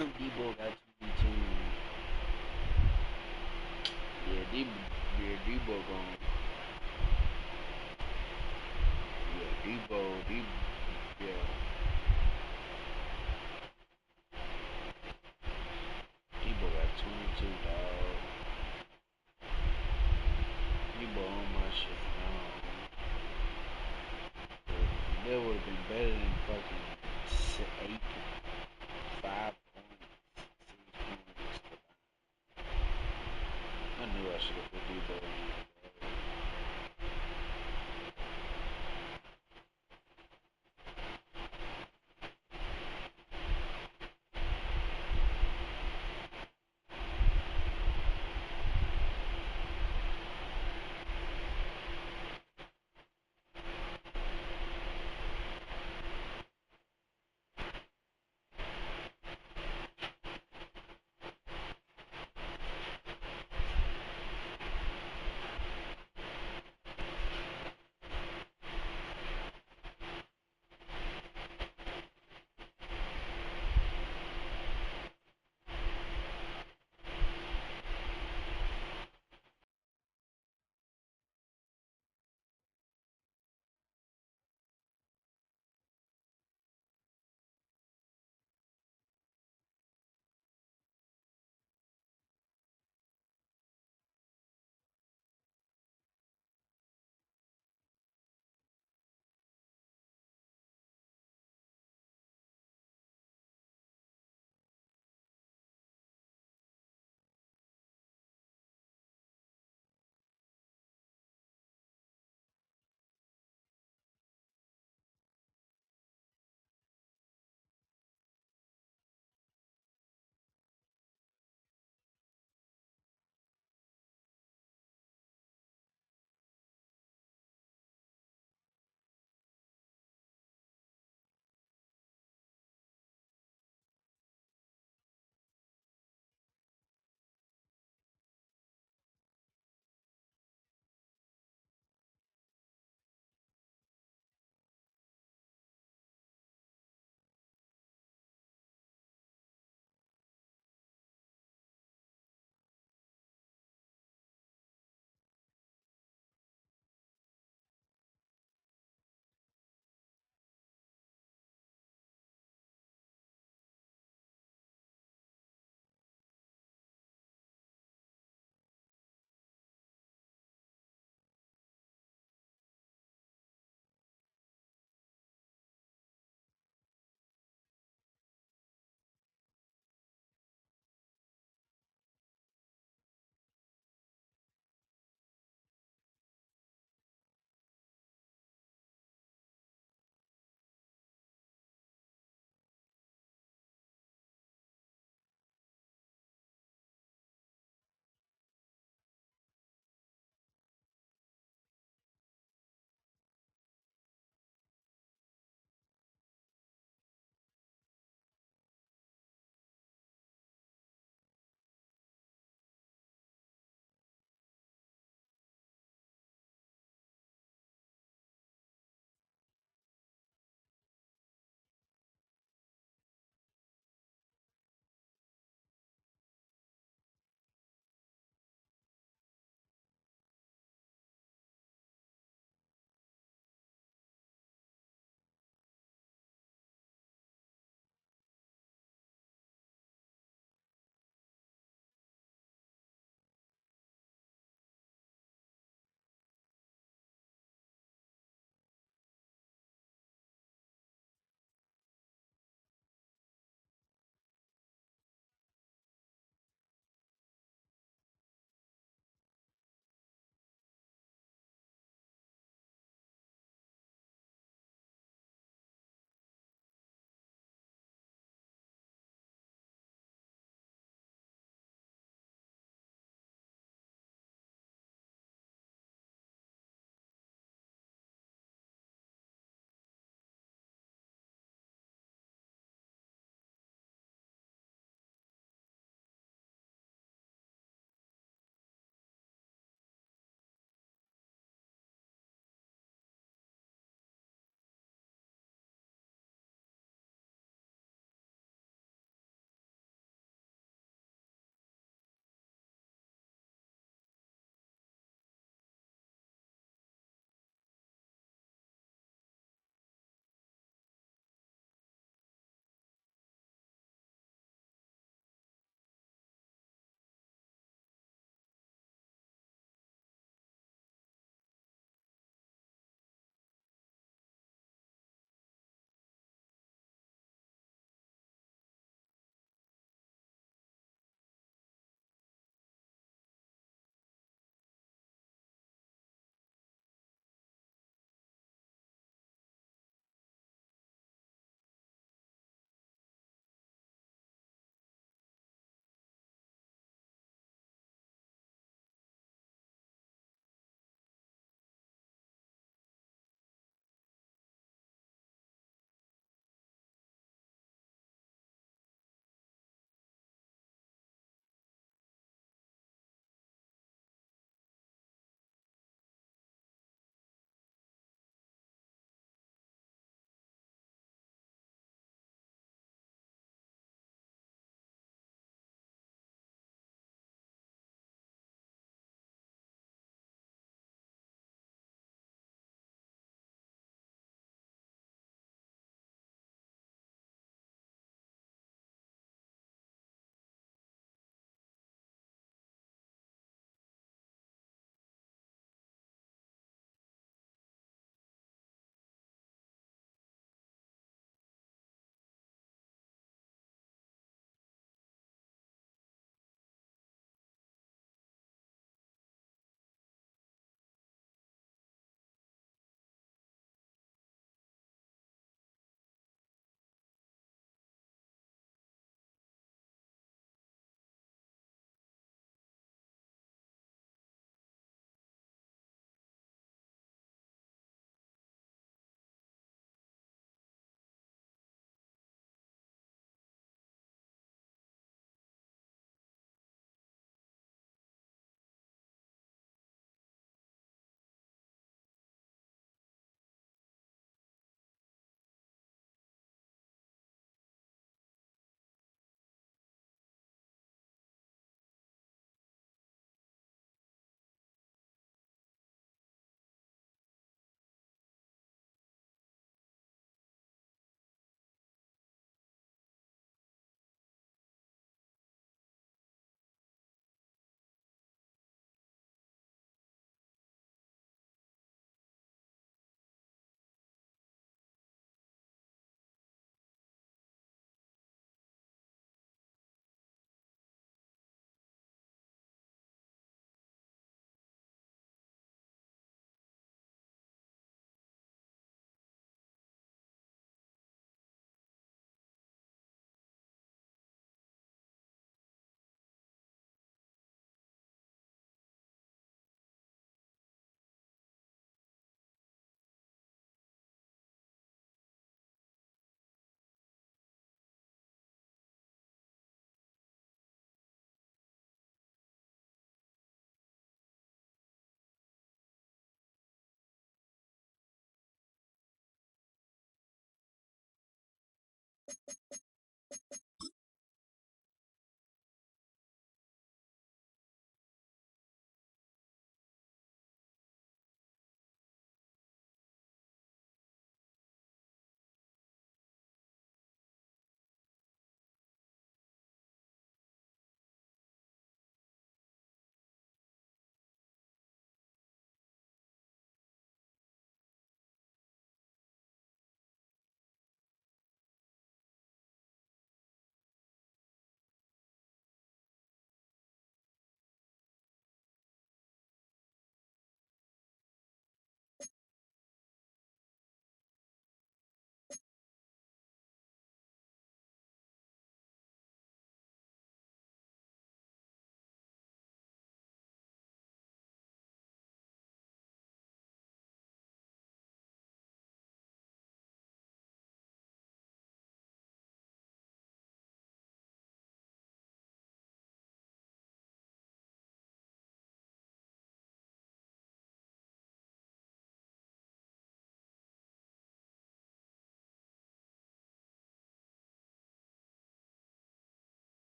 Debo got 22. Debo gone. Debo, yeah, Debo got 22, dog. Debo on my shit now. That would have been better than fucking 8, 5 points, 6 points. I knew I should have put Debo in.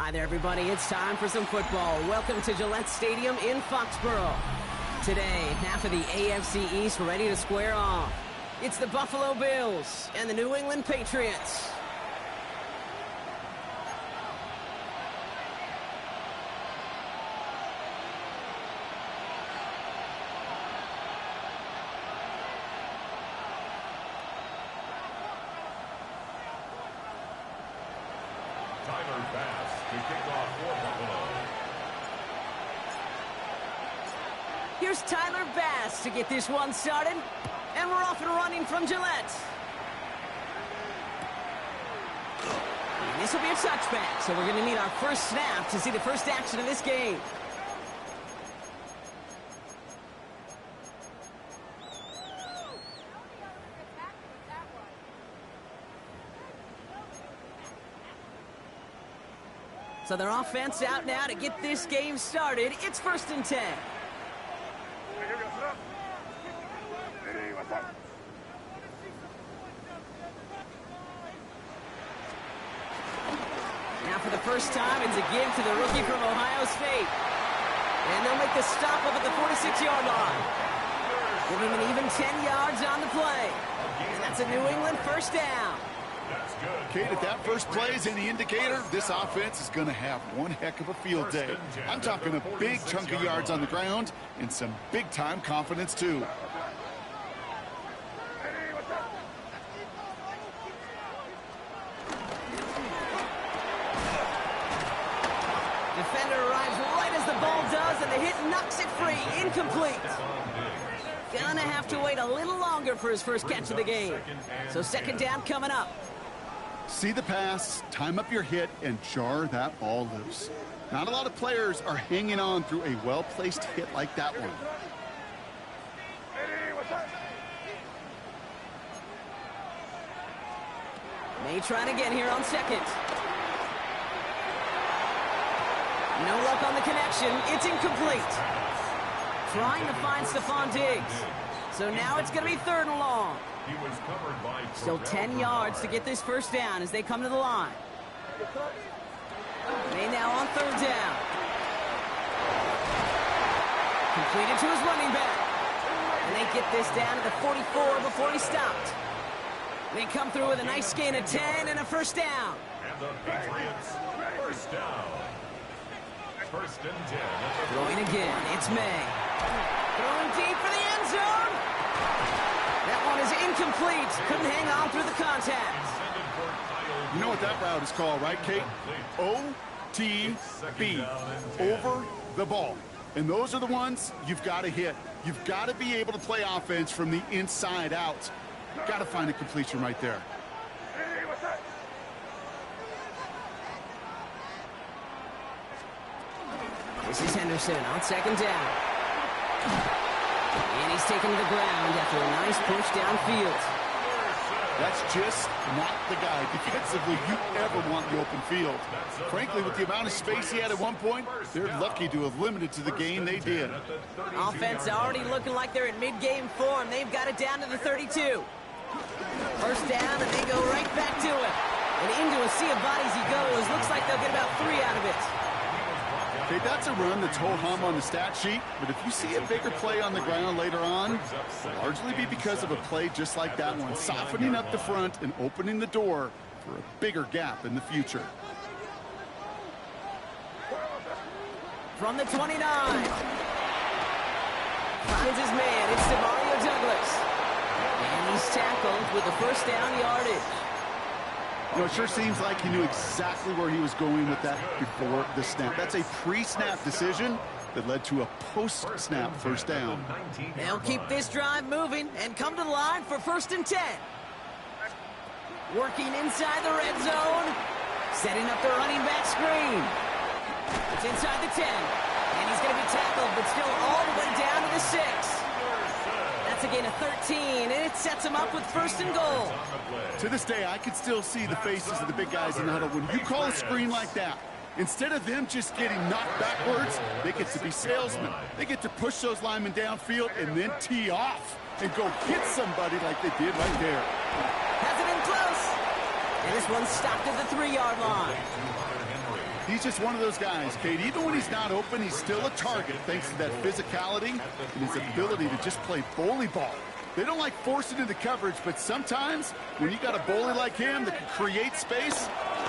Hi there, everybody. It's time for some football. Welcome to Gillette Stadium in Foxborough. Today, half of the AFC East ready to square off. It's the Buffalo Bills and the New England Patriots. Here's Tyler Bass to get this one started. And we're off and running from Gillette. And this will be a touchback, so we're going to need our first snap to see the first action of this game. So their offense out now to get this game started. It's 1st and 10. Now for the first time, it's a give to the rookie from Ohio State. And they'll make the stop up at the 46-yard line. Give him an even 10 yards on the play. And that's a New England first down. Kate, if that first play is any indicator, this offense is going to have one heck of a field day. I'm talking a big chunk of yards on the ground and some big-time confidence, too. Defender arrives right as the ball does, and the hit knocks it free. Incomplete. Gonna have to wait a little longer for his first catch of the game. So 2nd down coming up. See the pass, time up your hit, and jar that ball loose. Not a lot of players are hanging on through a well-placed hit like that one. May try it again here on 2nd. No luck on the connection. It's incomplete. Trying to find Stephon Diggs. So now it's going to be 3rd and long. Still 10 yards to get this first down as they come to the line. May now on 3rd down. Completed to his running back. And they get this down to the 44 before he stopped. They come through with a nice gain of 10 and a first down. And the Patriots, first down. 1st and 10. Throwing again, it's May. Throwing deep for the end zone. That one is incomplete. Couldn't hang on through the contact. You know what that route is called, right, Kate? OTB, over the ball. And those are the ones you've got to hit. You've got to be able to play offense from the inside out. Got to find a completion right there. This is Henderson on 2nd down. And he's taken to the ground after a nice push downfield. That's just not the guy defensively you ever want in the open field. Frankly, with the amount of space he had at one point, they're lucky to have limited to the game they did. Offense already looking like they're in mid-game form. They've got it down to the 32. First down, and they go right back to it. And into a sea of bodies he goes. Looks like they'll get about 3 out of it. Okay, that's a run that's ho-hum on the stat sheet, but if you see a bigger play on the ground later on, it'll largely be because of a play just like that one, softening up the front and opening the door for a bigger gap in the future. From the 29. Finds his man. It's Demario Douglas. And he's tackled with the first down yardage. You know, it sure seems like he knew exactly where he was going with that before the snap. That's a pre-snap decision that led to a post-snap first down. They'll keep this drive moving and come to the line for 1st and 10. Working inside the red zone. Setting up the running back screen. It's inside the 10. And he's going to be tackled, but still all the way down to the 6. That's a gain of 13, and it sets him up with 1st and goal. To this day, I can still see the faces of the big guys in the huddle. When you call a screen like that, instead of them just getting knocked backwards, they get to be salesmen. They get to push those linemen downfield and then tee off and go hit somebody like they did right there. Has it in close. And this one's stopped at the 3-yard line. He's just one of those guys, Kate. Even when he's not open, he's still a target thanks to that physicality and his ability to just play bully ball. They don't like forcing into coverage, but sometimes when you got a bully like him that can create space,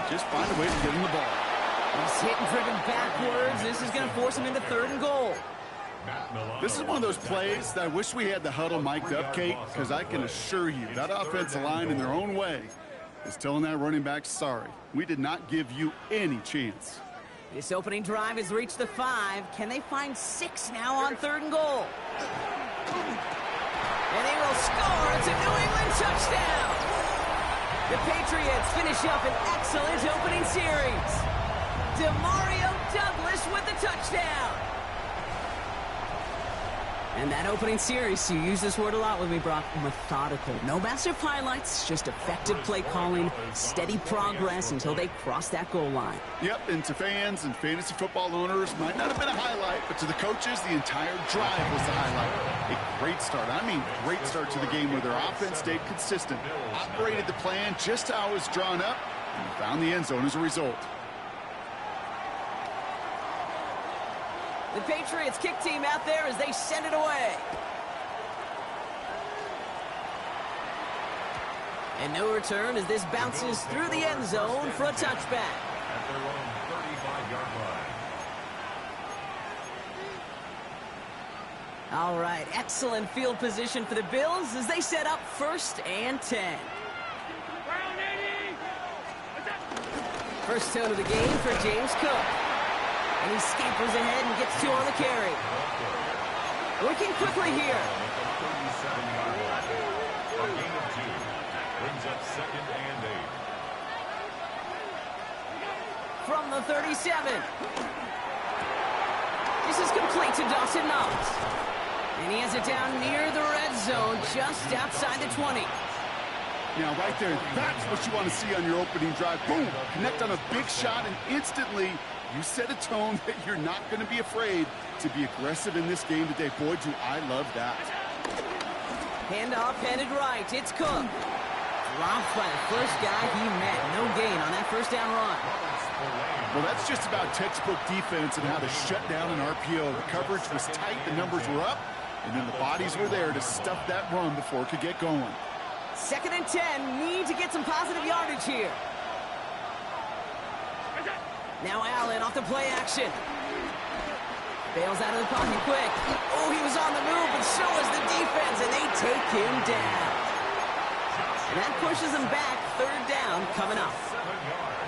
just find a way to get him the ball. He's hit and driven backwards. This is going to force him into 3rd and goal. This is one of those plays that I wish we had the huddle mic'd up, Kate, because I can assure you that offensive line in their own way is telling that running back, sorry, we did not give you any chance. This opening drive has reached the 5. Can they find 6 now on 3rd and goal? And they will score. It's a New England touchdown. The Patriots finish up an excellent opening series. Demario Douglas with the touchdown. And that opening series, you use this word a lot with me, Brock, methodical. No massive highlights, just effective play calling, steady progress until they cross that goal line. Yep, and to fans and fantasy football owners, might not have been a highlight, but to the coaches, the entire drive was the highlight. A great start, I mean great start to the game where their offense stayed consistent, operated the plan just how it was drawn up, and found the end zone as a result. The Patriots kick team out there as they send it away. And no return as this bounces through the end zone for a touchback. At their own 35-yard line. All right, excellent field position for the Bills as they set up 1st and 10. First tone of the game for James Cook. And he scampers ahead and gets 2 on the carry. Working quickly here. 37-yard line. A gain of 2 brings up 2nd and 8. From the 37. This is complete to Dawson Knox. And he has it down near the red zone, just outside the 20. Now, right there, that's what you want to see on your opening drive. Boom! Connect on a big shot, and instantly you set a tone that you're not going to be afraid to be aggressive in this game today. Boy, do I love that. Handoff headed right. It's Cook. Dropped by the first guy he met. No gain on that first down run. Well, that's just about textbook defense and how to shut down an RPO. The coverage was tight, the numbers were up, and then the bodies were there to stuff that run before it could get going. 2nd and 10. Need to get some positive yardage here. Now Allen off the play action. Bails out of the pocket quick. Oh, he was on the move, but so was the defense, and they take him down. And that pushes him back. 3rd down coming up.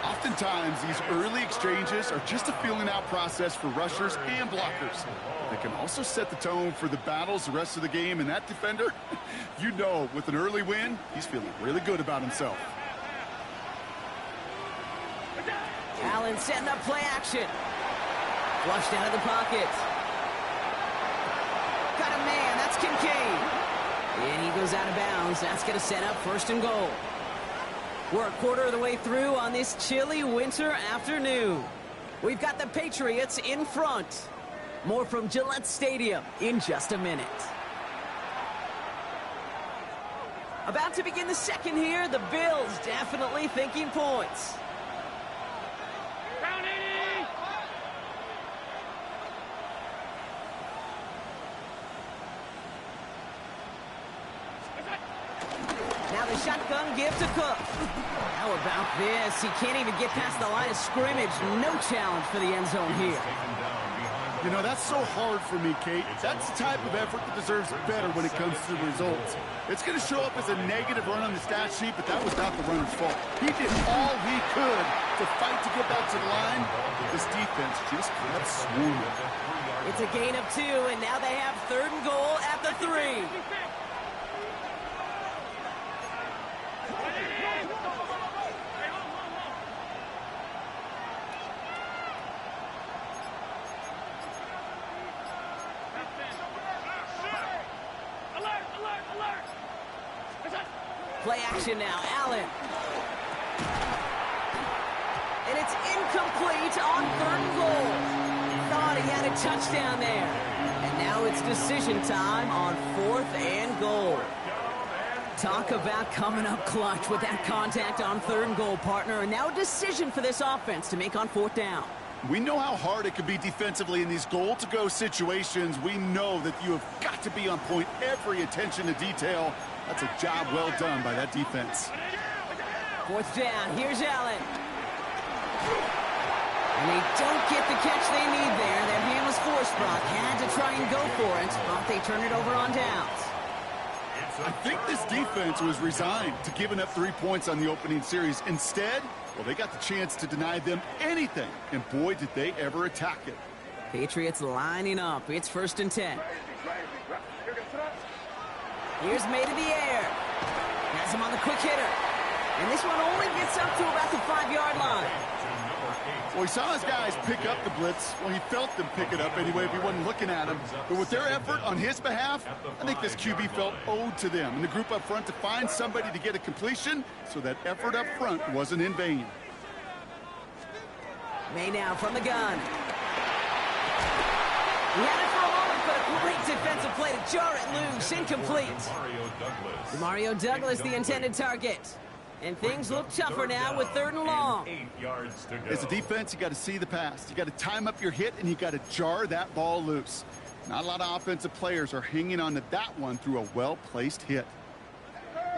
Oftentimes, these early exchanges are just a feeling out process for rushers and blockers. They can also set the tone for the battles the rest of the game, and that defender, you know, with an early win, he's feeling really good about himself. Allen setting up play action. Flushed out of the pocket. Got a man. That's Kincaid. And he goes out of bounds. That's going to set up 1st and goal. We're a quarter of the way through on this chilly winter afternoon. We've got the Patriots in front. More from Gillette Stadium in just a minute. About to begin the second here. The Bills definitely thinking points. Now the shotgun give to Cook. How about this? He can't even get past the line of scrimmage. No challenge for the end zone here. You know, that's so hard for me, Kate. That's the type of effort that deserves better when it comes to the results. It's going to show up as a negative run on the stat sheet, but that was not the runner's fault. He did all he could to fight to get back to the line. This defense just kept swarming. It's a gain of 2, and now they have 3rd and goal at the 3. Play action now, Allen. And it's incomplete on 3rd and goal. Thought he had a touchdown there. And now it's decision time on 4th and goal. Talk about coming up clutch with that contact on 3rd and goal, partner. And now a decision for this offense to make on 4th down. We know how hard it can be defensively in these goal-to-go situations. We know that you have got to be on point, every attention to detail. That's a job well done by that defense. 4th down, here's Allen. And they don't get the catch they need there. Their hand was forced, Brock. Had to try and go for it, but they turn it over on downs. I think this defense was resigned to giving up 3 points on the opening series. Instead, well, they got the chance to deny them anything, and boy, did they ever attack it. Patriots lining up. It's 1st and 10. Here's May to the air. Has him on the quick hitter. And this one only gets up to about the 5-yard line. Well, he saw his guys pick up the blitz. Well, he felt them pick it up anyway if he wasn't looking at him. But with their effort on his behalf, I think this QB felt owed to them and the group up front to find somebody to get a completion, so that effort up front wasn't in vain. May now from the gun. He had it for a moment, but a great defensive play to jar it loose. Incomplete. Mario Douglas, the intended target. And things look tougher now with 3rd and long. 8 yards to go. As a defense, you got to see the pass. You got to time up your hit, and you got to jar that ball loose. Not a lot of offensive players are hanging on to that one through a well-placed hit.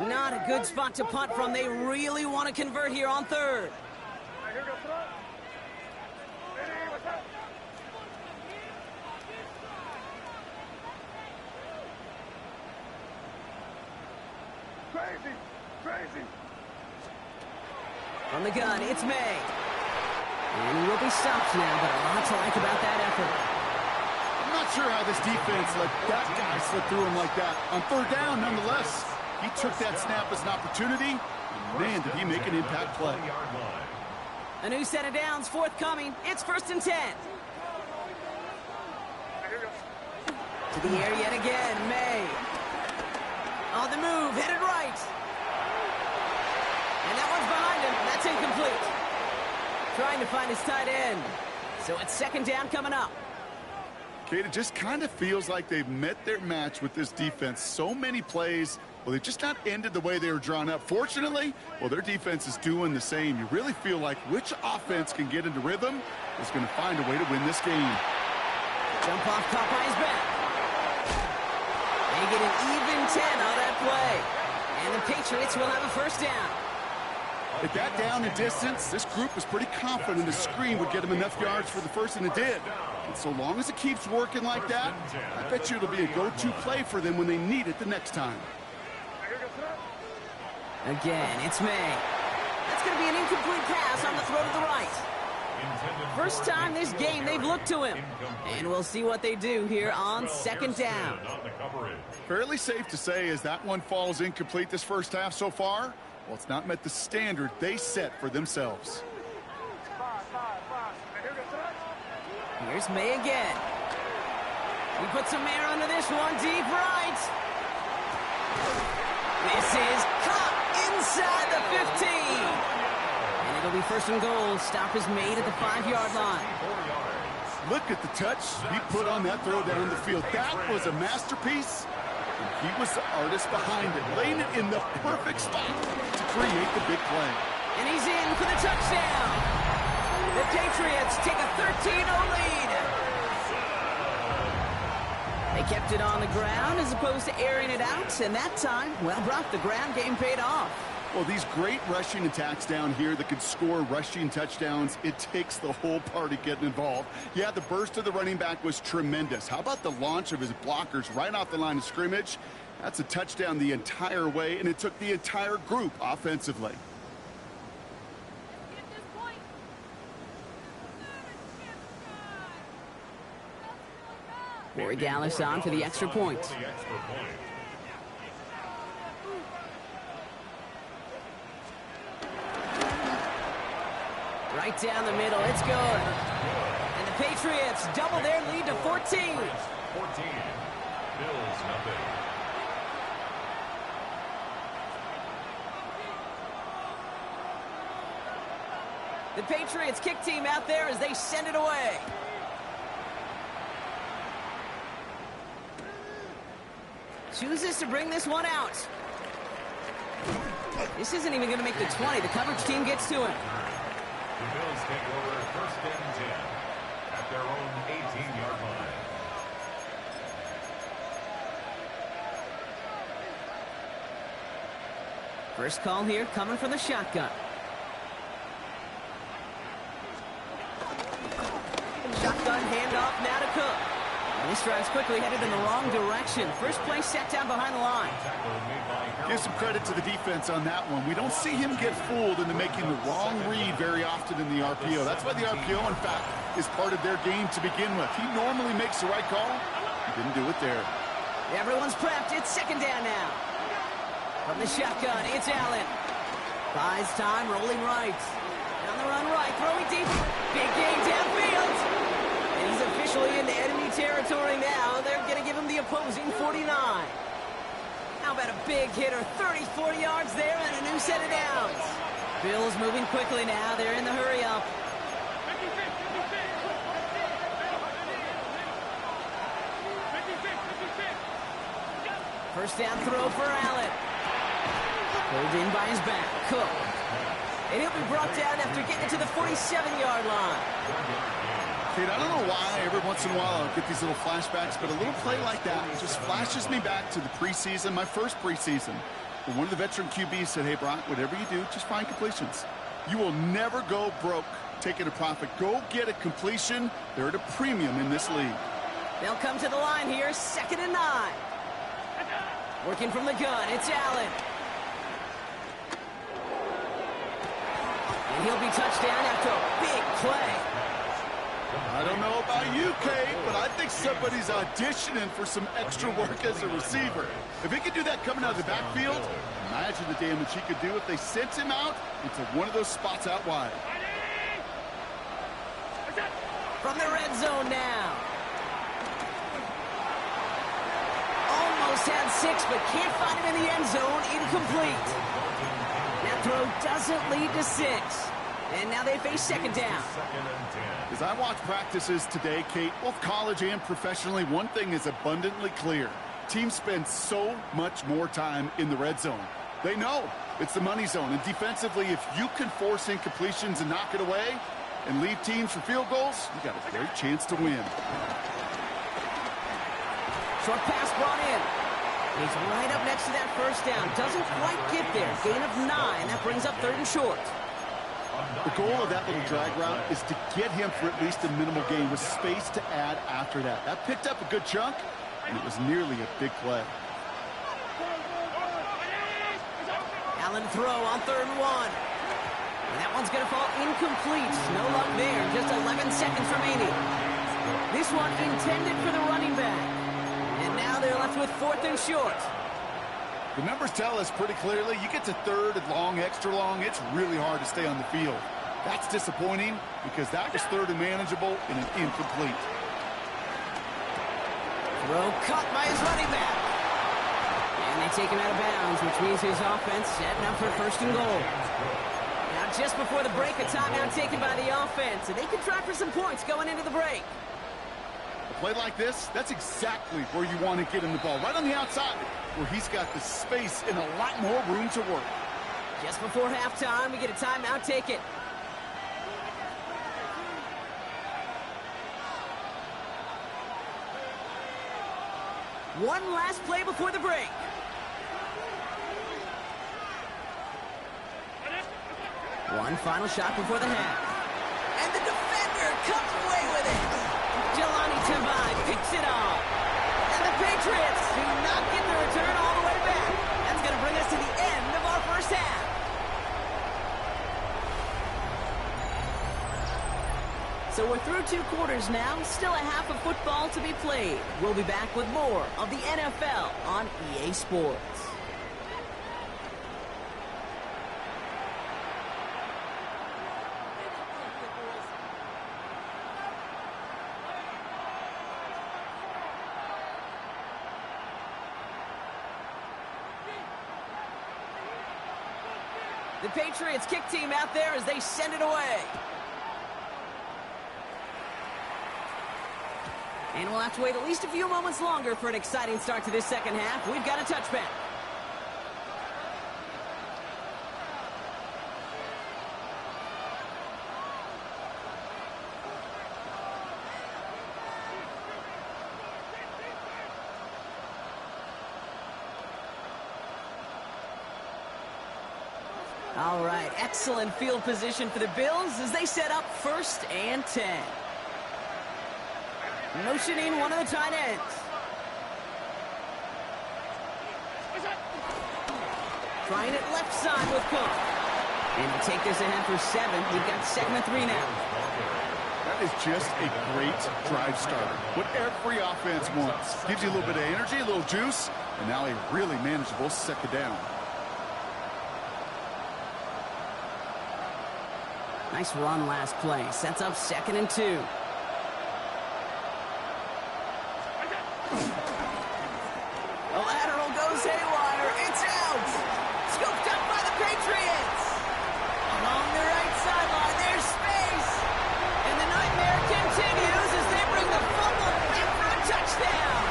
Not a good spot to punt from. They really want to convert here on 3rd. Crazy. From the gun, it's May. And he will be stopped now, but a lot to like about that effort. I'm not sure how this defense let that guy slip through him like that. On 3rd down, nonetheless, he took that snap as an opportunity, and man, did he make an impact play. A new set of downs forthcoming. It's 1st and 10. To the air yet again, May. On the move, headed right. And that one's behind him. That's incomplete. Trying to find his tight end. So it's 2nd down coming up. Kate, it just kind of feels like they've met their match with this defense. So many plays, well, they've just not ended the way they were drawn up. Fortunately, well, their defense is doing the same. You really feel like which offense can get into rhythm is going to find a way to win this game. Jump off top by his back. They get an even 10 on that play. And the Patriots will have a 1st down. At that down and distance, this group was pretty confident the screen would get them enough yards for the 1st, and it did. And so long as it keeps working like that, I bet you it'll be a go-to play for them when they need it the next time. Again, it's May. That's going to be an incomplete pass on the throw to the right. First time this game they've looked to him. And we'll see what they do here on 2nd down. Fairly safe to say as that one falls incomplete this first half so far, well, it's not met the standard they set for themselves. Here's May again. He puts some air under this one, deep right. This is caught inside the 15. And it'll be 1st and goal. Stop is made at the 5-yard line. Look at the touch he put on that throw down the field. That was a masterpiece. And he was the artist behind it, laying it in the perfect spot to create the big play. And he's in for the touchdown. The Patriots take a 13-0 lead. They kept it on the ground as opposed to airing it out. And that time, well, Brock, the ground game paid off. Well, these great rushing attacks down here that could score rushing touchdowns, it takes the whole party getting involved. Yeah, the burst of the running back was tremendous. How about the launch of his blockers right off the line of scrimmage? That's a touchdown the entire way, and it took the entire group offensively. Corey Gallis on for the extra point. Right down the middle, it's good. And the Patriots double their lead to 14. 14. Bills nothing. The Patriots kick team out there as they send it away. Chooses to bring this one out. This isn't even going to make the 20. The coverage team gets to him. The Bills take over 1st and 10. at their own 18-yard line. First call here coming from the shotgun. Shotgun handoff now to Cook. And this drive's quickly headed in the wrong direction. First play set down behind the line. Give some credit to the defense on that one. We don't see him get fooled into making the wrong read very often in the RPO. That's why the RPO, in fact, is part of their game to begin with. He normally makes the right call. He didn't do it there. Everyone's prepped. It's second down now. From the shotgun, it's Allen. Buys time, rolling right. On the run right, throwing deep. Big game downfield. And he's officially into enemy territory now. They're going to give him the opposing 49. How about a big hitter? 30, 40 yards there and a new set of downs. Bills moving quickly now. They're in the hurry up. First down throw for Allen. Pulled in by his back. Cook. And he'll be brought down after getting to the 47-yard line. Kate, I don't know why every once in a while I'll get these little flashbacks, but a little play like that just flashes me back to the preseason, my first preseason. When one of the veteran QBs said, hey, Brock, whatever you do, just find completions. You will never go broke taking a profit. Go get a completion. They're at a premium in this league. They'll come to the line here, 2nd and 9. Working from the gun, it's Allen. And he'll be touched down after a big play. I don't know about you, Kate, but I think somebody's auditioning for some extra work as a receiver. If he could do that coming out of the backfield, imagine the damage he could do if they sent him out into one of those spots out wide. From the red zone now. Almost had 6, but can't find him in the end zone. Incomplete. That throw doesn't lead to 6. And now they face second down. As I watch practices today, Kate, both college and professionally, one thing is abundantly clear. Teams spend so much more time in the red zone. They know it's the money zone. And defensively, if you can force incompletions and knock it away and leave teams for field goals, you got a great chance to win. Short pass brought in. He's right up next to that first down. Doesn't quite get there. Gain of 9. That brings up 3rd and short. The goal of that little drag route is to get him for at least a minimal gain with space to add after that. That picked up a good chunk, and it was nearly a big play. Allen throw on 3rd and 1. And that one's going to fall incomplete. No luck there. Just 11 seconds remaining. This one intended for the running back. And now they're left with 4th and short. The numbers tell us pretty clearly, you get to 3rd and long, extra long, it's really hard to stay on the field. That's disappointing because that was 3rd and manageable and an incomplete. Throw caught by his running back. And they take him out of bounds, which means his offense setting up for 1st and goal. Now just before the break, a timeout taken by the offense, and they can try for some points going into the break. A play like this, that's exactly where you want to get him the ball, right on the outside, where he's got the space and a lot more room to work. Just before halftime, we get a timeout taken. One last play before the break. One final shot before the half. And the defender comes away with it. Jelani Tavai picks it off. And the Patriots do not get the return all the way back. That's going to bring us to the end of our first half. So we're through 2 quarters now. Still a half of football to be played. We'll be back with more of the NFL on EA Sports. The Patriots kick team out there as they send it away. And we'll have to wait at least a few moments longer for an exciting start to this second half. We've got a touchback. All right, excellent field position for the Bills as they set up 1st and 10. Motioning one of the tight ends. Trying it left side with Cook. And to take this ahead for 7, we've got 2nd and 3 now. That is just a great drive starter. What every offense wants. Gives you a little bit of energy, a little juice, and now a really manageable 2nd down. Nice run last play. Sets up 2nd and 2. The lateral goes haywire. It's out. Scooped up by the Patriots. Along the right sideline, there's space. And the nightmare continues as they bring the fumble back for a touchdown.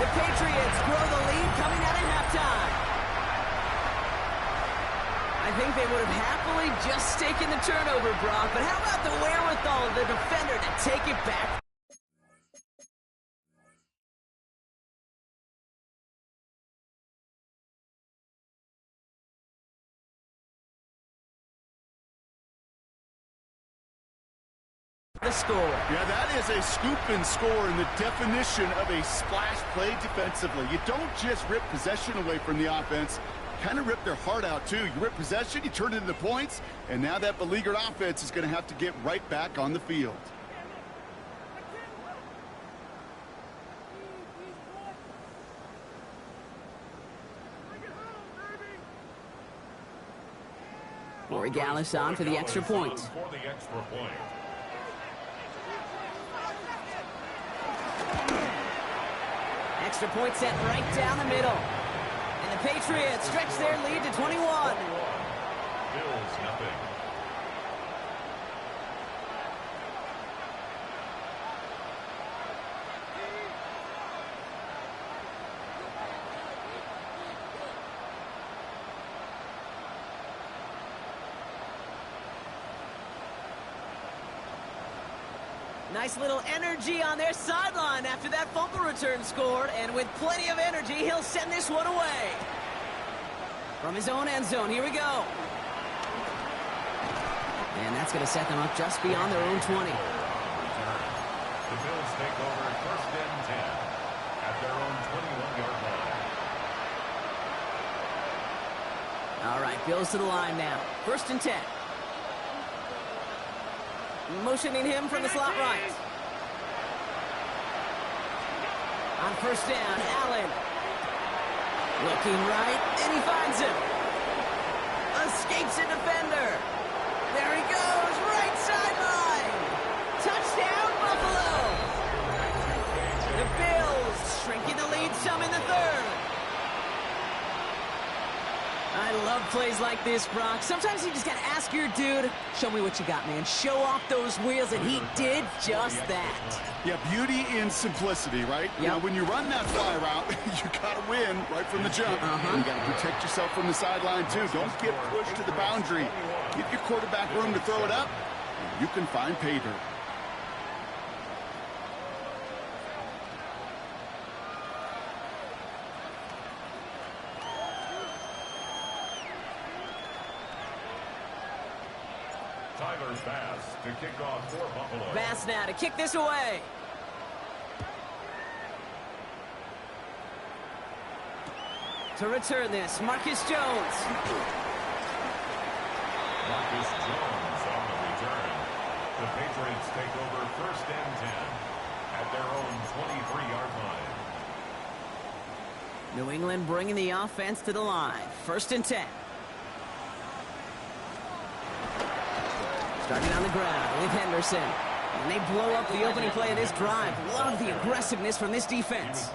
The Patriots grow the lead coming out at halftime. I think they would have happily just taken the turnover, Brock, but how about the wherewithal of the defender to take it back? The score. Yeah, that is a scoop and score in the definition of a splash play defensively. You don't just rip possession away from the offense, kind of rip their heart out too. You rip possession, you turn it into points, and now that beleaguered offense is going to have to get right back on the field. Corey Gallis on for the extra point. Extra point set right down the middle. And the Patriots stretch their lead to 21. Bills nothing. Nice little energy on their sideline after that fumble return scored, and with plenty of energy, he'll send this one away. From his own end zone, here we go. And that's going to set them up just beyond their own 20. The Bills take over 1st and 10 at their own 21-yard line. All right, Bills to the line now. 1st and 10. Motioning him from the slot right. On 1st down, Allen. Looking right, and he finds him. Escapes a defender. There he goes, right sideline. Touchdown, Buffalo. The Bills shrinking the lead some in the 3rd. I love plays like this, Brock. Sometimes you just got to ask your dude, show me what you got, man. Show off those wheels, and he did just that. Yeah, beauty in simplicity, right? Yep. You know, when you run that fly route, you got to win right from the jump. You got to protect yourself from the sideline, too. Don't get pushed to the boundary. Give your quarterback room to throw it up, and you can find pay dirt. Bass to kick off for Buffalo. Bass now to kick this away. To return this, Marcus Jones. Marcus Jones on the return. The Patriots take over 1st and 10 at their own 23-yard line. New England bringing the offense to the line. 1st and 10. Starting on the ground with Henderson. And they blow up the opening play of this drive. Love the aggressiveness from this defense.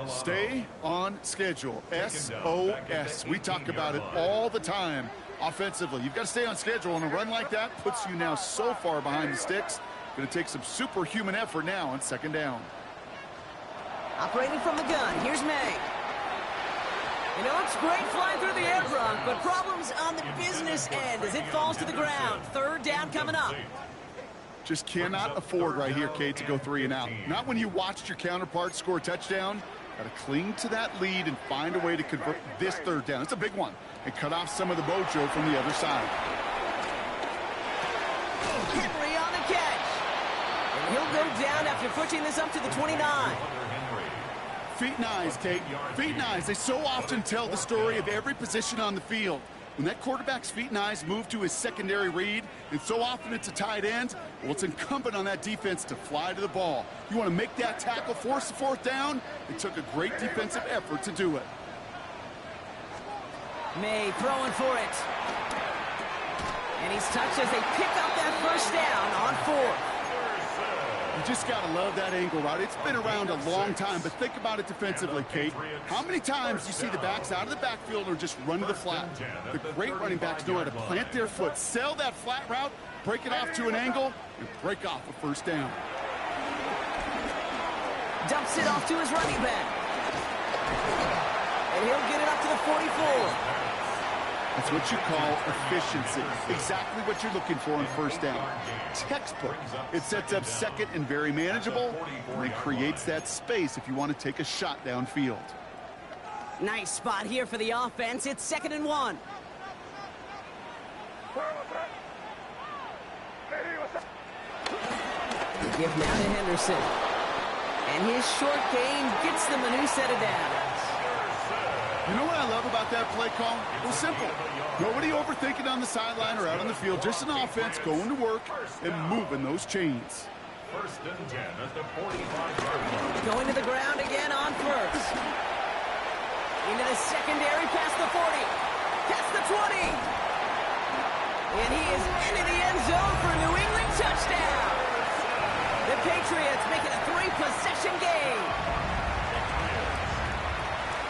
Stay on schedule. SOS. We talk about it all the time offensively. You've got to stay on schedule, and a run like that puts you now so far behind the sticks. Going to take some superhuman effort now on 2nd down. Operating from the gun, here's May. You know, it's great flying through the air, Brock, but problems on the business end as it falls to the ground. 3rd down coming up. Just cannot afford right here, Kate, to go 3 and out. Not when you watched your counterpart score a touchdown. Got to cling to that lead and find a way to convert this third down. It's a big one. And cut off some of the mojo from the other side. Henry on the catch. And he'll go down after pushing this up to the 29. Feet and eyes, Kate. Feet and eyes. They so often tell the story of every position on the field. When that quarterback's feet and eyes move to his secondary read, and so often it's a tight end, well, it's incumbent on that defense to fly to the ball. You want to make that tackle, force the fourth down. It took a great defensive effort to do it. May throwing for it. And he's touched as they pick up that first down on fourth. You just got to love that angle route. It's been around a long time, but think about it defensively, Kate. How many times do you see the backs out of the backfield or just run to the flat? The great running backs know how to plant their foot, sell that flat route, break it off to an angle, and break off a first down. Dumps it off to his running back. And he'll get it up to the 44. That's what you call efficiency. Exactly what you're looking for on first down. Textbook. It sets up second and very manageable, and it creates that space if you want to take a shot downfield. Nice spot here for the offense. It's 2nd and 1. The give now to Henderson. And his short gain gets them a new set of downs. You know what I love about that play call? It was simple. Nobody overthinking on the sideline or out on the field. Just an offense going to work and moving those chains. 1st and 10 at the 45-yard line. Going to the ground again on first. Into the secondary, past the 40. Past the 20. And he is into the end zone for a New England touchdown. The Patriots make it a 3-possession game.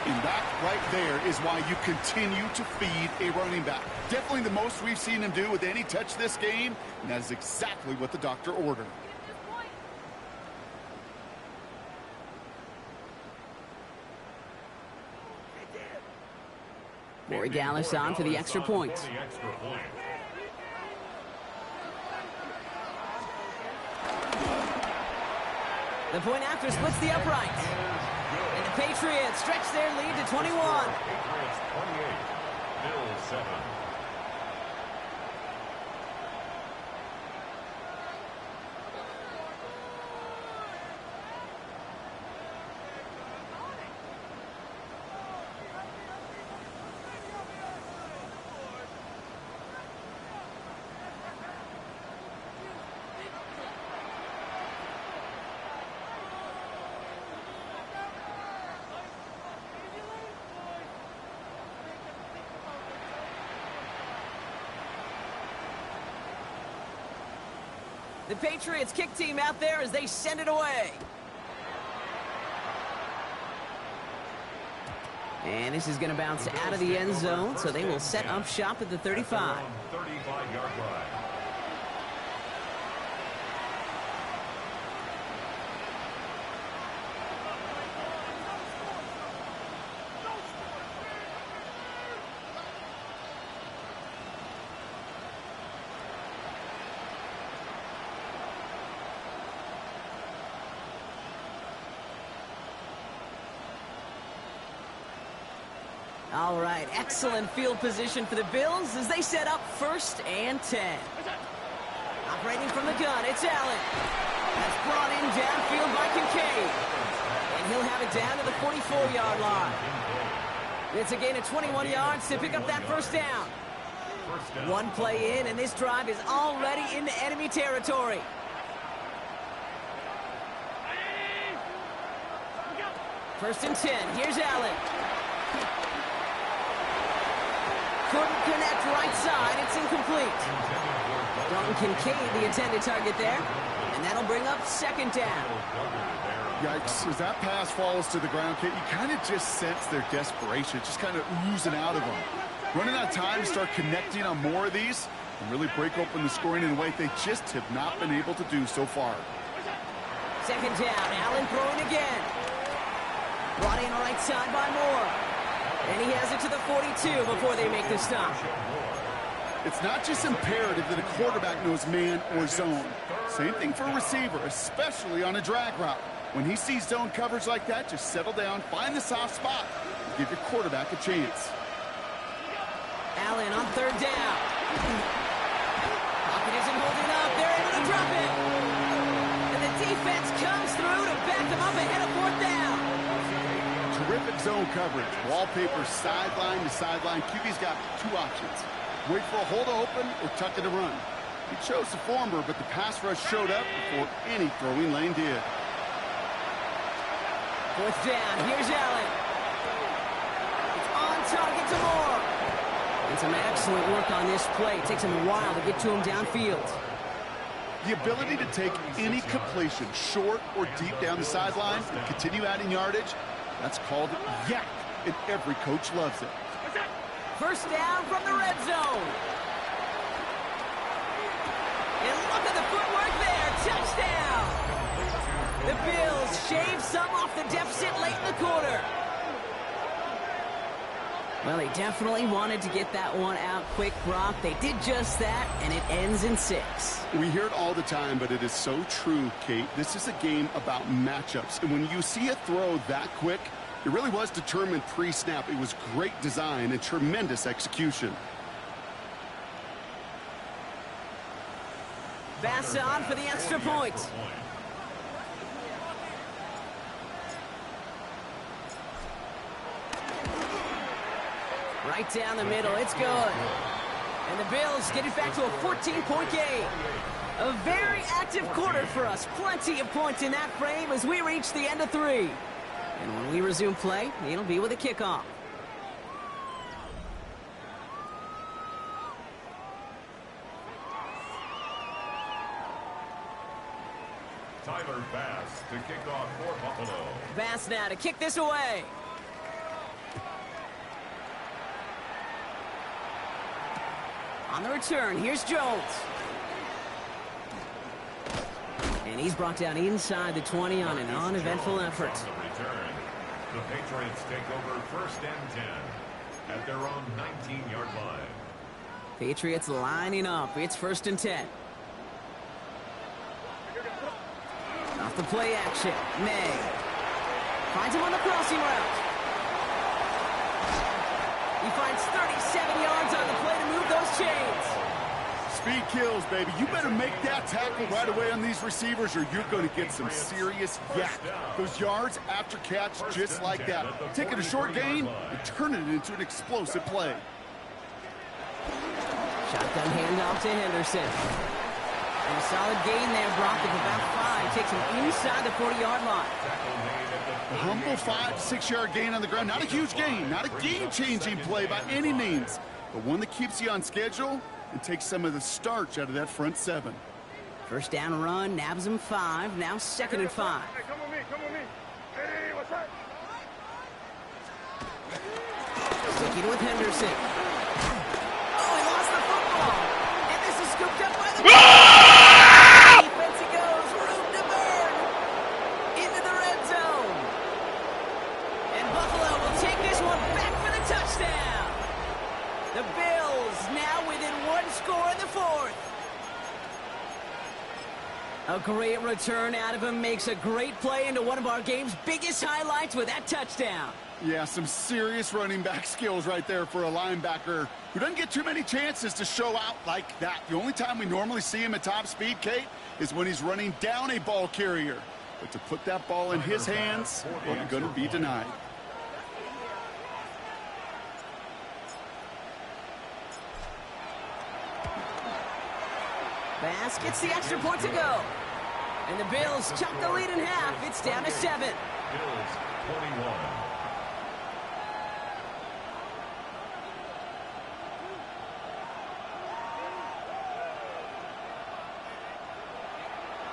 And that right there is why you continue to feed a running back. Definitely the most we've seen him do with any touch this game, and that is exactly what the doctor ordered. Maury Gallis on for the extra point. The point after splits the upright. And the Patriots stretch their lead to 21. Patriots 28, Bills 7. The Patriots kick team out there as they send it away. And this is going to bounce out of the end zone, so they will set up shop at the 35. 35-yard line. All right, excellent field position for the Bills as they set up 1st and 10. Operating from the gun, it's Allen. That's brought in downfield by Kincaid. And he'll have it down to the 44-yard line. It's a gain of 21 yards to pick up that first down. One play in, and this drive is already into enemy territory. First and 10, here's Allen. Couldn't connect right side. It's incomplete. Dalton Kincaid, the intended target there. And that'll bring up 2nd down. Yikes, as that pass falls to the ground, Kate, you kind of just sense their desperation, just kind of oozing out of them. Running out of time to start connecting on more of these and really break open the scoring in a way they just have not been able to do so far. 2nd down, Allen throwing again. Brought in right side by Moore. And he has it to the 42 before they make the stop. It's not just imperative that a quarterback knows man or zone. Same thing for a receiver, especially on a drag route. When he sees zone coverage like that, just settle down, find the soft spot, and give your quarterback a chance. Allen on third down. Pocket isn't holding up. They're able to drop it. And the defense comes through to back them up ahead of fourth down. Terrific zone coverage. Wallpaper sideline to sideline. QB's got two options. Wait for a hole to open or tuck it to run. He chose the former, but the pass rush showed up before any throwing lane did. Fourth down. Here's Allen. It's on target to Moore. And some excellent work on this play. It takes him a while to get to him downfield. The ability to take any completion, short or deep down the sideline, and continue adding yardage, that's called yak, and every coach loves it. First down from the red zone. And look at the footwork there. Touchdown. The Bills shave some off the deficit late in the quarter. Well, they definitely wanted to get that one out quick, Brock. They did just that, and it ends in 6. We hear it all the time, but it is so true, Kate. This is a game about matchups. And when you see a throw that quick, it really was determined pre-snap. It was great design and tremendous execution. Bass on for the extra point. Right down the middle, it's good. And the Bills get it back to a 14-point game. A very active quarter for us. Plenty of points in that frame as we reach the end of 3. And when we resume play, it'll be with a kickoff. Tyler Bass to kick off for Buffalo. Bass now to kick this away. On the return, here's Jones. And he's brought down inside the 20 on an uneventful effort. On the return, the Patriots take over first and 10 at their own 19-yard line. Patriots lining up. It's first and 10. Off the play action. May finds him on the crossing route. He finds 37 yards on the play to move those chains. Speed kills, baby. You better make that tackle right away on these receivers or you're going to get some serious yak. Those yards after catch just like that. Taking a short gain and turning it into an explosive play. Shotgun handoff to Henderson. And a solid gain there, Brock, of about 5. Takes him inside the 40-yard line. A humble 5-6-yard gain on the ground. Not a huge gain, not a game-changing play by any means, but one that keeps you on schedule and takes some of the starch out of that front 7. First down run, nabs him 5. Now second and 5. Hey, come with me, come with me. Hey, what's up? Sticking with Henderson. Oh, he lost the football. And this is scooped up by the... Defense it goes, room to burn. Into the red zone. And Buffalo will take this one back for the touchdown. The Bills now within 1 score in the 4th. A great return out of him, makes a great play into one of our game's biggest highlights with that touchdown. Yeah, some serious running back skills right there for a linebacker who doesn't get too many chances to show out like that. The only time we normally see him at top speed, Kate, is when he's running down a ball carrier. But to put that ball in his hands, well, you're going to be denied. Bass gets the extra point to go. And the Bills chop the lead in half. It's down to 7. Bills 21.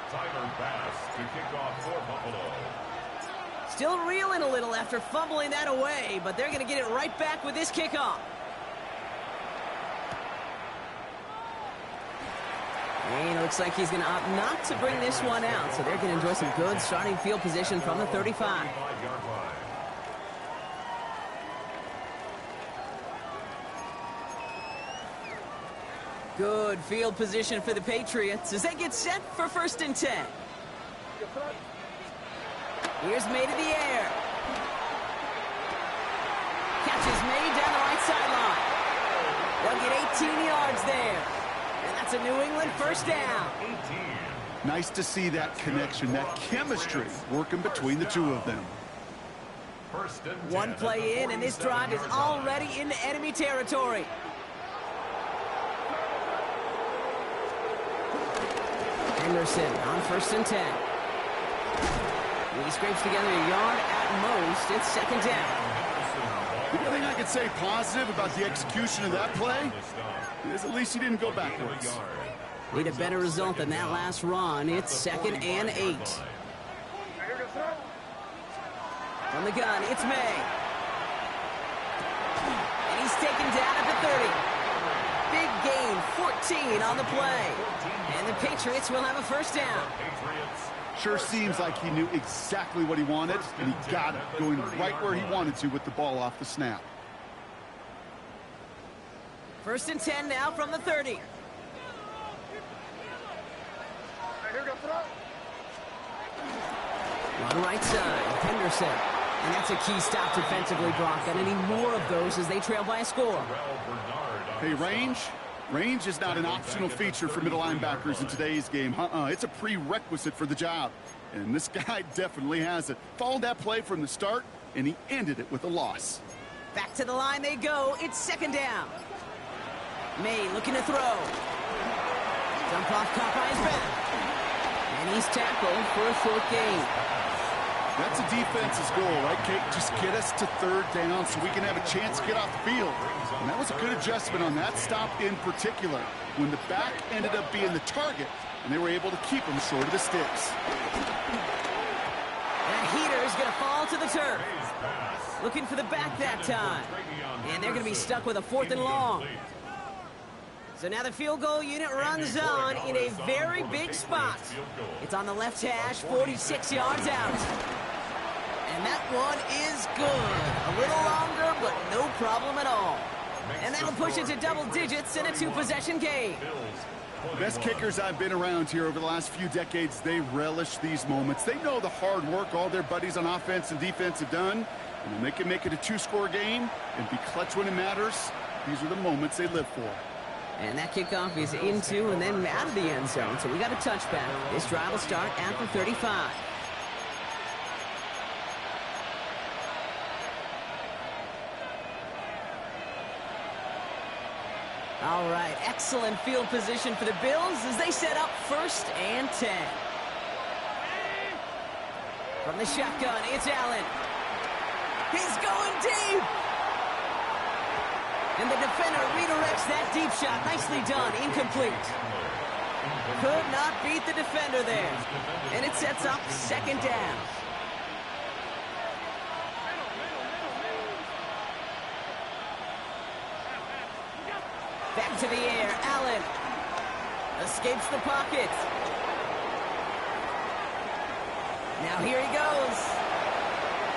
Tyler Bass to kick off for Buffalo. Still reeling a little after fumbling that away, but they're going to get it right back with this kickoff. And it looks like he's going to opt not to bring this one out, so they're going to enjoy some good starting field position from the 35. Good field position for the Patriots as they get set for first and 10. Here's May to the air. Catch is made down the right sideline. They'll get 18 yards there. And that's a New England first down. Nice to see that connection, that chemistry working between the two of them. One play in, and this drive is already into enemy territory. Henderson on 1st and 10. He scrapes together a yard at most. It's 2nd down. The only thing I can say positive about the execution of that play is at least he didn't go backwards. Need a better result than that last run. It's 2nd and 8. From the gun, it's May. And he's taken down at the 30. Big gain, 14 on the play. And the Patriots will have a first down. Sure seems like he knew exactly what he wanted, and he got it, going right where he wanted to with the ball off the snap. 1st and 10 now from the 30. On the right side, Henderson. And that's a key stop defensively, Brock. Gonna need more of those as they trail by a score. Hey, range? Range is not an optional feature for middle linebackers in today's game. It's a prerequisite for the job. And this guy definitely has it. Followed that play from the start, and he ended it with a loss. Back to the line they go. It's 2nd down. May looking to throw. Jump off, caught by his back. And he's tackled for a short gain. That's a defense's goal, right, Kate? Just get us to 3rd down so we can have a chance to get off the field. And that was a good adjustment on that stop in particular, when the back ended up being the target, and they were able to keep him short of the sticks. That heater is going to fall to the turf. Looking for the back that time. And they're going to be stuck with a 4th and long. So now the field goal unit runs on in a very big spot. It's on the left hash, 46 yards out. And that one is good. A little longer, but no problem at all. And that'll push it to double digits in a 2-possession game. The best kickers I've been around here over the last few decades, they relish these moments. They know the hard work all their buddies on offense and defense have done. And when they can make it a 2-score game and be clutch when it matters, these are the moments they live for. And that kickoff is into and then out of the end zone. So we got a touchback. This drive will start after 35. All right, excellent field position for the Bills as they set up 1st and 10. From the shotgun, it's Allen. He's going deep. And the defender redirects that deep shot. Nicely done. Incomplete. Could not beat the defender there. And it sets up 2nd down. Back to the air. Allen escapes the pocket. Now here he goes.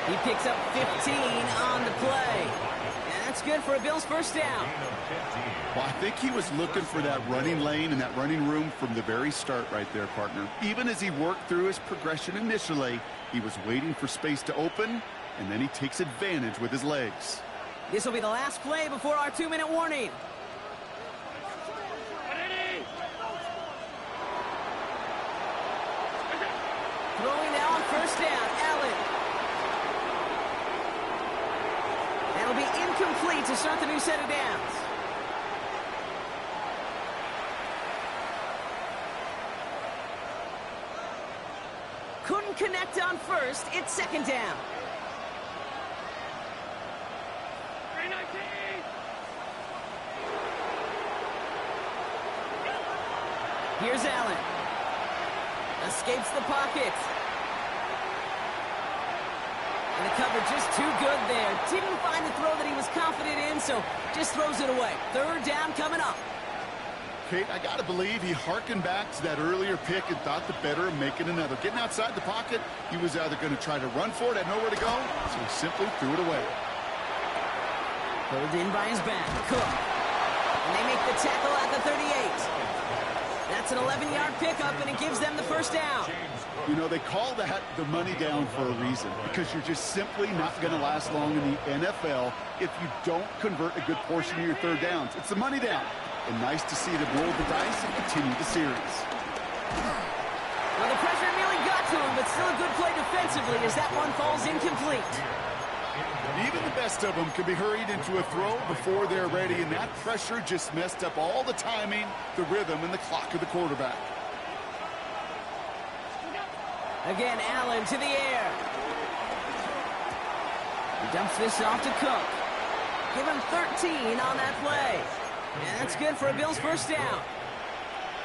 He picks up 15 on the play. That's good for a Bills first down. Well, I think he was looking for that running lane and that running room from the very start right there, partner. Even as he worked through his progression initially, he was waiting for space to open, and then he takes advantage with his legs. This will be the last play before our 2-minute warning. Throwing now on 1st down, Allen. That'll be incomplete to start the new set of downs. Couldn't connect on 1st. It's 2nd down. Here's Allen. Escapes the pocket. And the cover just too good there. Didn't find the throw that he was confident in, so just throws it away. 3rd down coming up. Kate, I got to believe he hearkened back to that earlier pick and thought the better of making another. Getting outside the pocket, he was either going to try to run for it, had nowhere to go, so he simply threw it away. Pulled in by his back. Cook. And they make the tackle at the 38. That's an 11-yard pickup, and it gives them the first down. You know, they call that the money down for a reason, because you're just simply not going to last long in the NFL if you don't convert a good portion of your third downs. It's the money down. And nice to see them roll the dice and continue the series. Well, the pressure nearly got to him, but still a good play defensively as that one falls incomplete. Even the best of them can be hurried into a throw before they're ready, and that pressure just messed up all the timing, the rhythm, and the clock of the quarterback. Again, Allen to the air. He dumps this off to Cook. Give him 13 on that play. And that's good for a Bills first down.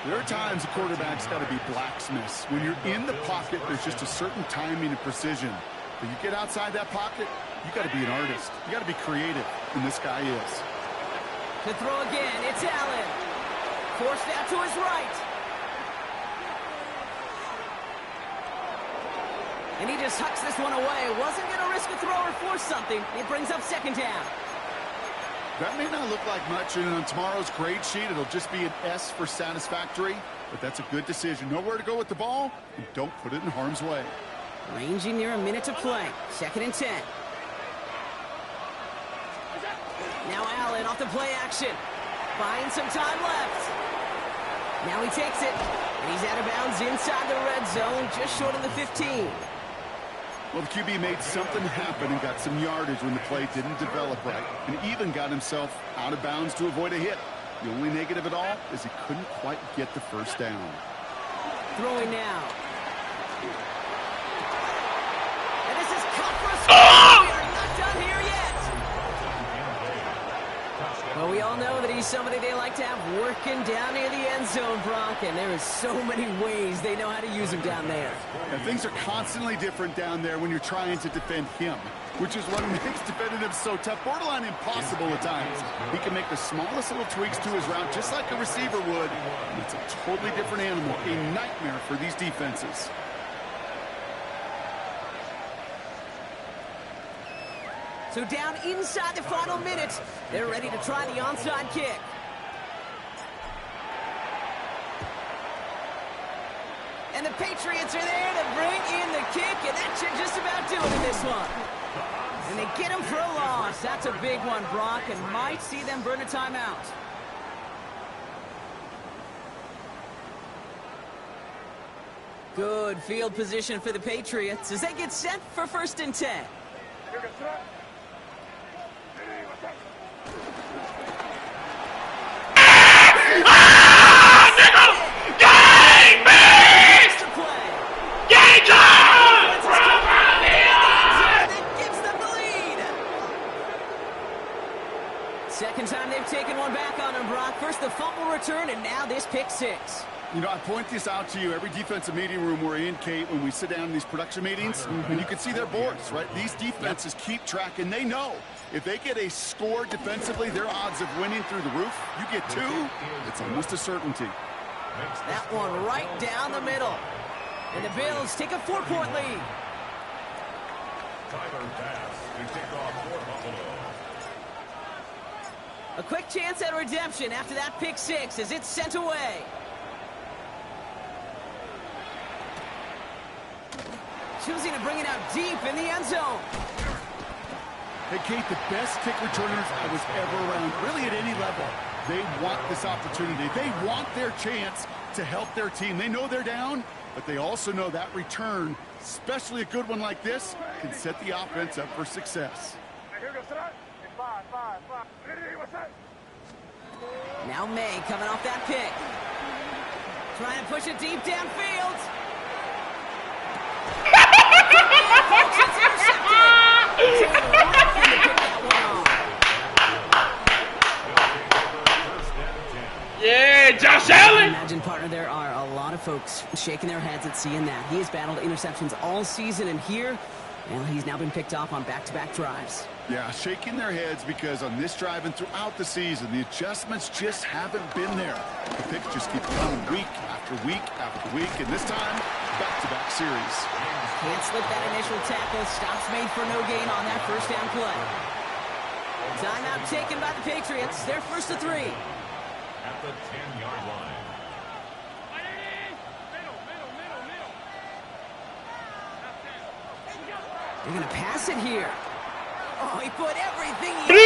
There are times a quarterback's got to be blacksmiths. When you're in the pocket, there's just a certain timing and precision. But you get outside that pocket, you got to be an artist. You got to be creative, and this guy is. To throw again, it's Allen. Forced out to his right. And he just hucks this one away. Wasn't going to risk a throw or force something. It brings up second down. That may not look like much, and on tomorrow's grade sheet, it'll just be an S for satisfactory. But that's a good decision. Know where to go with the ball, and don't put it in harm's way. Ranging near a minute to play. 2nd and 10. Now Allen off the play action. Finds some time left. Now he takes it. And he's out of bounds inside the red zone, just short of the 15. Well, the QB made something happen and got some yardage when the play didn't develop right, and even got himself out of bounds to avoid a hit. The only negative at all is he couldn't quite get the first down. Throwing now. And this is cut for a score. We are not done here yet. Well, we all know that he's somebody they like to have working down near the end zone, Brock, and there is so many ways they know how to use him down there. And things are constantly different down there when you're trying to defend him, which is what makes defending him so tough, borderline impossible at times. He can make the smallest little tweaks to his route just like a receiver would, and it's a totally different animal, a nightmare for these defenses. So down inside the final minute, they're ready to try the onside kick. And the Patriots are there to bring in the kick, and that should just about do it in this one. And they get him for a loss. That's a big one, Brock, and might see them burn a timeout. Good field position for the Patriots as they get set for 1st and 10. Second time they've taken one back on him, Brock. First the fumble return, and now this pick six. You know, I point this out to you every defensive meeting room we're in, Kate, when we sit down in these production meetings, and you can see their boards, right? These defenses keep track, and they know if they get a score defensively, their odds of winning through the roof. You get two, it's almost a certainty. That one right down the middle. And the Bills take a 4-point lead. Tyler pass to kick off for Buffalo. A quick chance at redemption after that pick six as it's sent away. Choosing to bring it out deep in the end zone. Hey, Kate, the best kick returners I was ever around, really at any level. They want this opportunity. They want their chance to help their team. They know they're down, but they also know that return, especially a good one like this, can set the offense up for success. Now May coming off that pick. Trying to push it deep downfield. Yeah, Josh Allen! Imagine, partner, there are a lot of folks shaking their heads at seeing that. He has battled interceptions all season, and here, well, he's now been picked off on back-to-back drives. Yeah, shaking their heads because on this drive and throughout the season, the adjustments just haven't been there. The picks just keep coming week after week after week, and this time, back-to-back series. Can't slip that initial tackle. Stops made for no gain on that first down play. Timeout taken by the Patriots. They're 1st and 3. At the 10-yard line. They're going to pass it here. Oh, he put everything he had.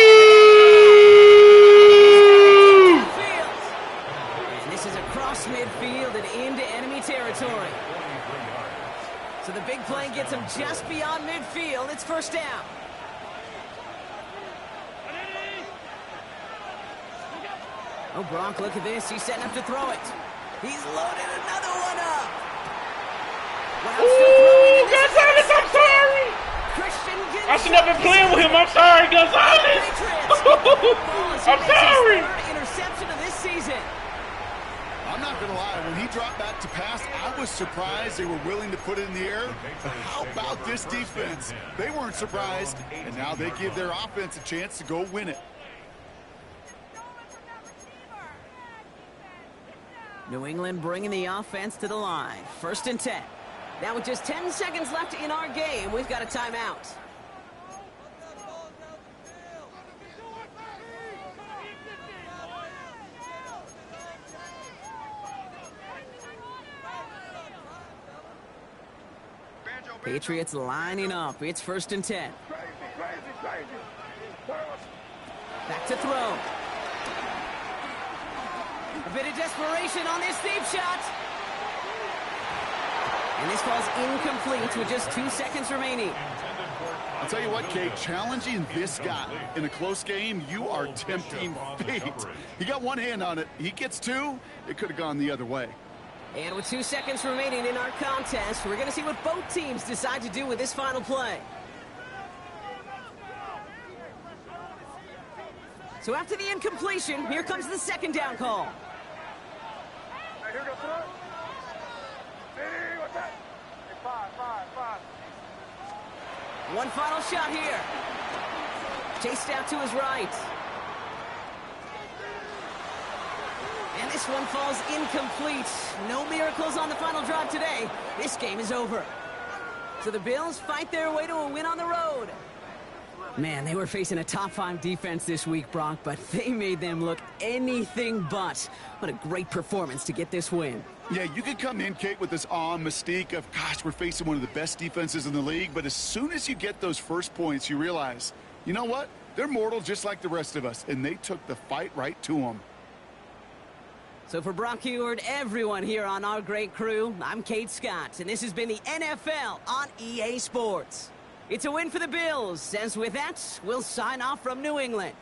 And this is across midfield and into enemy territory. So the big play gets him just beyond midfield. It's first down. Oh, Gronk, look at this. He's setting up to throw it. He's loaded another one up. Wow, still throwing it. Gonzalez, I'm sorry. Christian I should have been playing with him. I'm sorry, Gonzalez. I'm sorry. Third interception of this season. I'm not going to lie. When he dropped back to pass, I was surprised they were willing to put it in the air. But how about this defense? They weren't surprised, and now they give their offense a chance to go win it. New England bringing the offense to the line. First and 10. Now with just 10 seconds left in our game, we've got a timeout. Patriots lining up. It's first and 10. Back to throw. A bit of desperation on this deep shot. And this ball's incomplete with just 2 seconds remaining. I'll tell you what, Kate, challenging this guy in a close game, you are tempting fate. He got one hand on it. He gets two. It could have gone the other way. And with 2 seconds remaining in our contest, we're going to see what both teams decide to do with this final play. So after the incompletion, here comes the second down call. Here goes throw. Hey, what's that? Hey, five. One final shot here. Chased out to his right. And this one falls incomplete. No miracles on the final drive today. This game is over. So the Bills fight their way to a win on the road. Man, they were facing a top-5 defense this week, Bronk, but they made them look anything but. What a great performance to get this win. Yeah, you could come in, Kate, with this awe and mystique of, gosh, we're facing one of the best defenses in the league, but as soon as you get those first points, you realize, you know what? They're mortal just like the rest of us, and they took the fight right to them. So for Brock Heward, everyone here on our great crew, I'm Kate Scott, and this has been the NFL on EA Sports. It's a win for the Bills, as with that, we'll sign off from New England.